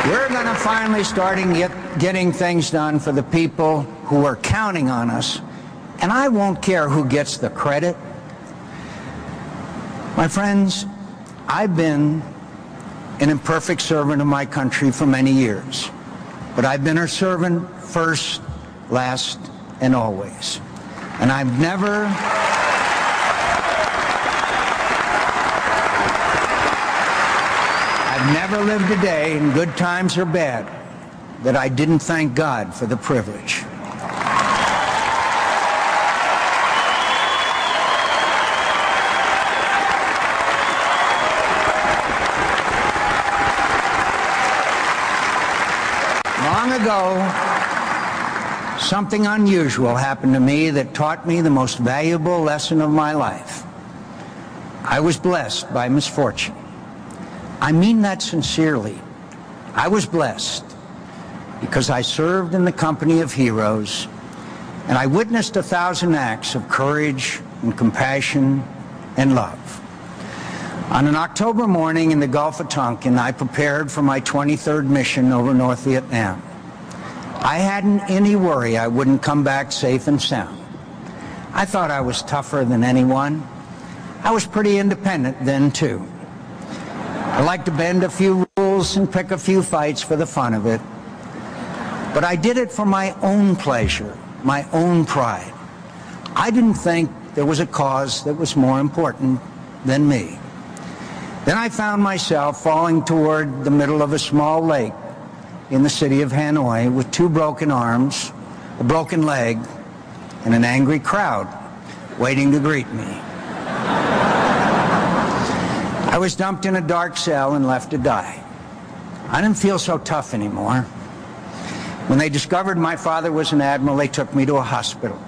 We're going to finally start getting things done for the people who are counting on us, and I won't care who gets the credit. My friends, I've been an imperfect servant of my country for many years, but I've been her servant first, last, and always. And I've never lived a day, in good times or bad, that I didn't thank God for the privilege. Long ago, something unusual happened to me that taught me the most valuable lesson of my life. I was blessed by misfortune. I mean that sincerely. I was blessed because I served in the company of heroes, and I witnessed 1,000 acts of courage and compassion and love. On an October morning in the Gulf of Tonkin, I prepared for my 23rd mission over North Vietnam. I hadn't any worry I wouldn't come back safe and sound. I thought I was tougher than anyone. I was pretty independent then, too. I like to bend a few rules and pick a few fights for the fun of it. But I did it for my own pleasure, my own pride. I didn't think there was a cause that was more important than me. Then I found myself falling toward the middle of a small lake in the city of Hanoi with 2 broken arms, a broken leg, and an angry crowd waiting to greet me. I was dumped in a dark cell and left to die. I didn't feel so tough anymore. When they discovered my father was an admiral, they took me to a hospital.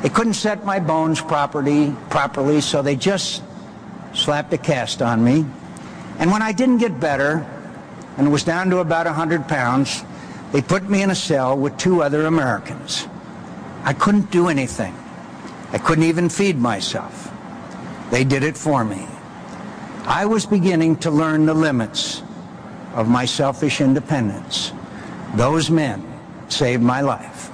They couldn't set my bones properly, so they just slapped a cast on me. And when I didn't get better and was down to about 100 pounds, they put me in a cell with 2 other Americans. I couldn't do anything. I couldn't even feed myself. They did it for me. I was beginning to learn the limits of my selfish independence. Those men saved my life.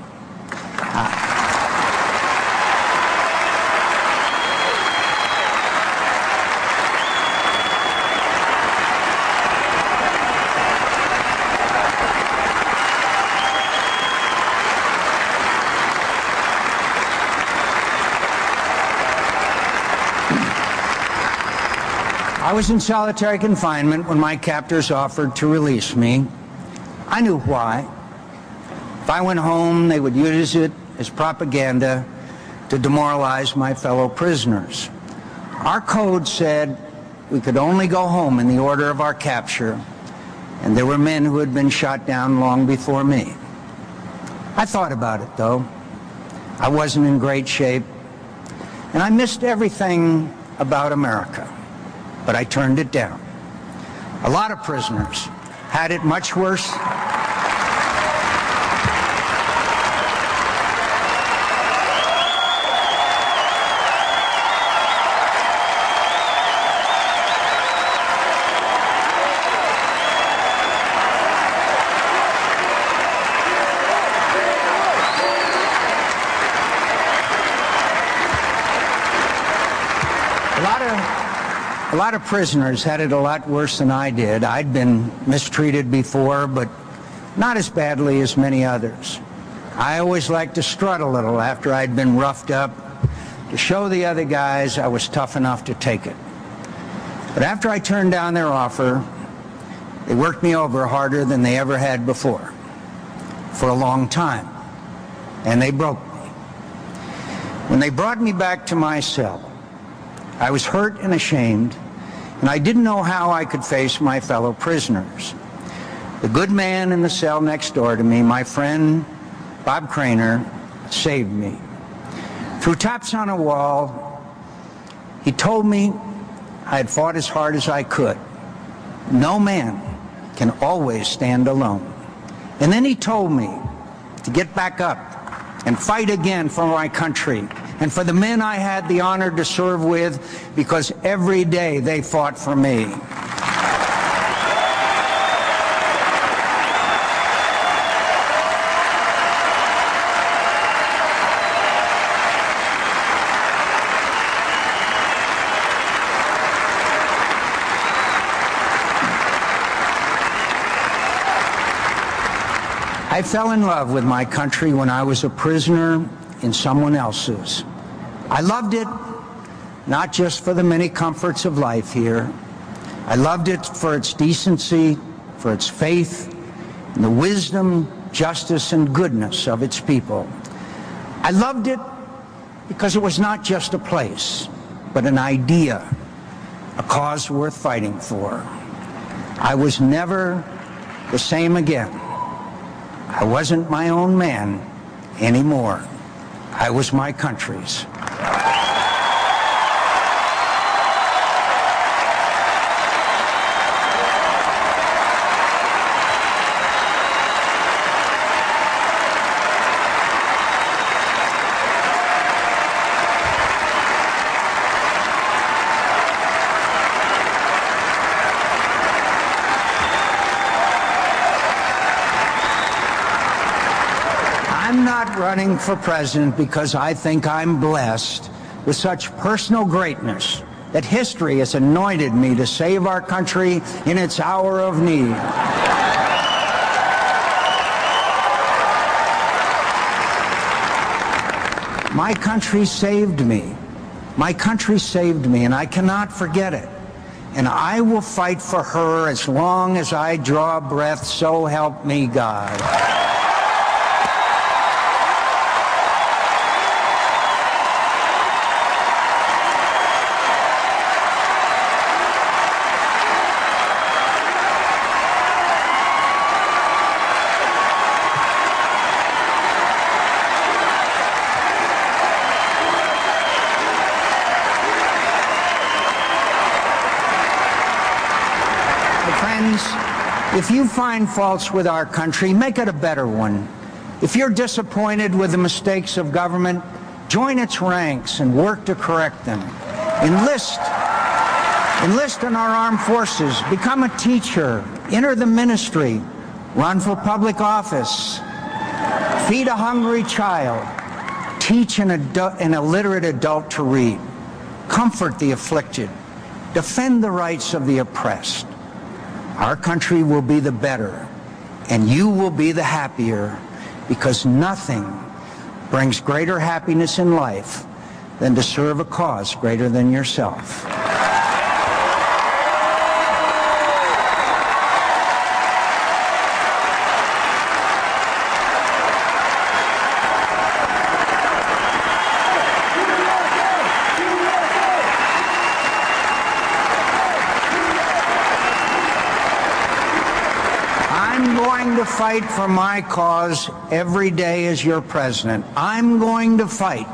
I was in solitary confinement when my captors offered to release me. I knew why. If I went home, they would use it as propaganda to demoralize my fellow prisoners. Our code said we could only go home in the order of our capture, and there were men who had been shot down long before me. I thought about it, though. I wasn't in great shape, and I missed everything about America. But I turned it down. A lot of prisoners had it much worse. A lot of prisoners had it a lot worse than I did. I'd been mistreated before, but not as badly as many others. I always liked to strut a little after I'd been roughed up to show the other guys I was tough enough to take it. But after I turned down their offer, they worked me over harder than they ever had before, for a long time, and they broke me. When they brought me back to my cell, I was hurt and ashamed, and I didn't know how I could face my fellow prisoners. The good man in the cell next door to me, my friend Bob Craner, saved me. Through taps on a wall, he told me I had fought as hard as I could. No man can always stand alone. And then he told me to get back up and fight again for my country and for the men I had the honor to serve with, because every day they fought for me. I fell in love with my country when I was a prisoner in someone else's. I loved it not just for the many comforts of life here. I loved it for its decency, for its faith, and the wisdom, justice, and goodness of its people. I loved it because it was not just a place, but an idea, a cause worth fighting for. I was never the same again. I wasn't my own man anymore. I was my country's. I'm not running for president because I think I'm blessed with such personal greatness that history has anointed me to save our country in its hour of need. My country saved me. My country saved me, and I cannot forget it. And I will fight for her as long as I draw breath, so help me God. Friends, if you find faults with our country, make it a better one. If you're disappointed with the mistakes of government, join its ranks and work to correct them. Enlist in our armed forces, become a teacher, enter the ministry, run for public office, feed a hungry child, teach an illiterate adult to read, comfort the afflicted, defend the rights of the oppressed. Our country will be the better, and you will be the happier, because nothing brings greater happiness in life than to serve a cause greater than yourself. I'm going to fight for my cause every day as your president. I'm going to fight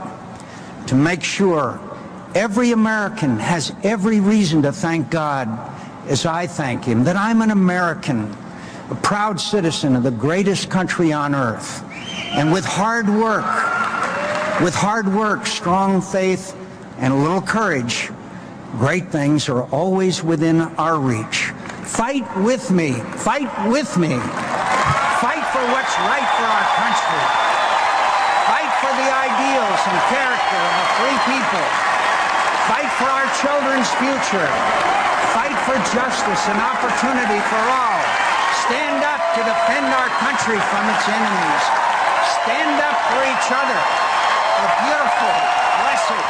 to make sure every American has every reason to thank God as I thank him, that I'm an American, a proud citizen of the greatest country on earth. And with hard work, strong faith, and a little courage, great things are always within our reach. Fight with me. Fight with me. Fight for what's right for our country. Fight for the ideals and character of a free people. Fight for our children's future. Fight for justice and opportunity for all. Stand up to defend our country from its enemies. Stand up for each other. A beautiful, blessed,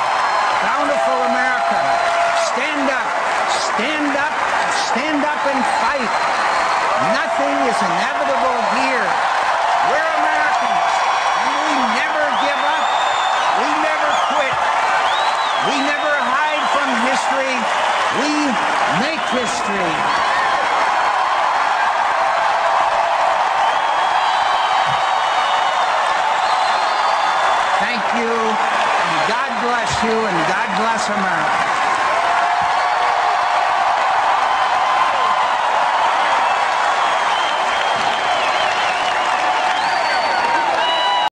bountiful America. Stand up. Stand up. Stand up and fight. Nothing is inevitable here. We're Americans, and we never give up. We never quit. We never hide from history. We make history. Thank you, and God bless you, and God bless America.